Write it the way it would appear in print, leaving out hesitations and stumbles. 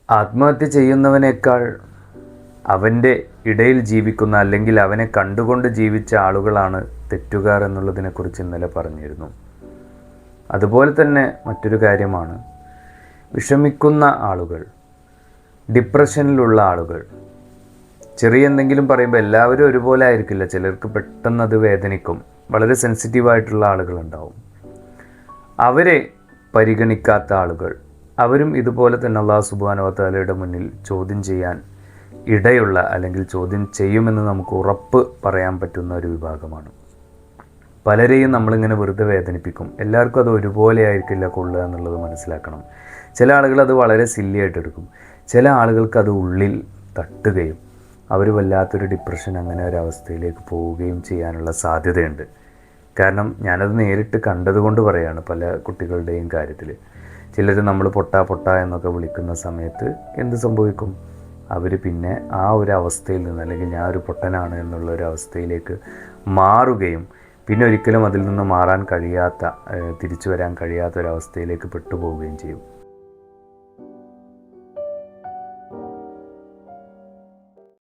ആത്മഹത്യ ചെയ്യുന്നവനേക്കാൾ അവൻ്റെ ഇടയിൽ ജീവിക്കുന്ന അല്ലെങ്കിൽ അവനെ കണ്ടുകൊണ്ട് ജീവിച്ച ആളുകളാണ് തെറ്റുകാർ എന്നുള്ളതിനെക്കുറിച്ച് ഇന്നലെ പറഞ്ഞിരുന്നു. അതുപോലെ തന്നെ മറ്റൊരു കാര്യമാണ്, വിഷമിക്കുന്ന ആളുകൾ, ഡിപ്രഷനിലുള്ള ആളുകൾ, ചെറിയ എന്തെങ്കിലും പറയുമ്പോൾ എല്ലാവരും ഒരുപോലെ ആയിരിക്കില്ല. ചിലർക്ക് പെട്ടെന്ന് അത് വേദനിക്കും. വളരെ സെൻസിറ്റീവായിട്ടുള്ള ആളുകളുണ്ടാവും. അവരെ പരിഗണിക്കാത്ത ആളുകൾ, അവരും ഇതുപോലെ തന്നെ അല്ലാഹു സുബ്ഹാനഹു വ തആലയുടെ മുന്നിൽ ചോദ്യം ചെയ്യാൻ ഇടയുള്ള അല്ലെങ്കിൽ ചോദ്യം ചെയ്യുമെന്ന് നമുക്ക് ഉറപ്പ് പറയാൻ പറ്റുന്ന ഒരു വിഭാഗമാണ്. പലരെയും നമ്മളിങ്ങനെ വെറുതെ വേദനിപ്പിക്കും. എല്ലാവർക്കും അത് ഒരുപോലെ ആയിരിക്കില്ല കൊള്ളുക എന്നുള്ളത് മനസ്സിലാക്കണം. ചില ആളുകൾ അത് വളരെ സില്ലിയായിട്ട് എടുക്കും. ചില ആളുകൾക്ക് അത് ഉള്ളിൽ തട്ടുകയും അവർ വല്ലാത്തൊരു ഡിപ്രഷൻ അങ്ങനെ ഒരു അവസ്ഥയിലേക്ക് പോവുകയും ചെയ്യാനുള്ള സാധ്യതയുണ്ട്. കാരണം ഞാനത് നേരിട്ട് കണ്ടതുകൊണ്ട് പറയുകയാണ്. പല കുട്ടികളുടെയും കാര്യത്തിൽ ചിലർ നമ്മൾ പൊട്ട എന്നൊക്കെ വിളിക്കുന്ന സമയത്ത് എന്ത് സംഭവിക്കും? അവർ പിന്നെ ആ ഒരു അവസ്ഥയിൽ നിന്ന്, അല്ലെങ്കിൽ ഞാൻ ഒരു പൊട്ടനാണ് എന്നുള്ള ഒരു അവസ്ഥയിലേക്ക് മാറുകയും പിന്നെ ഒരിക്കലും അതിൽ നിന്ന് മാറാൻ കഴിയാത്ത, തിരിച്ചു വരാൻ കഴിയാത്ത ഒരവസ്ഥയിലേക്ക് പെട്ടുപോവുകയും ചെയ്യും.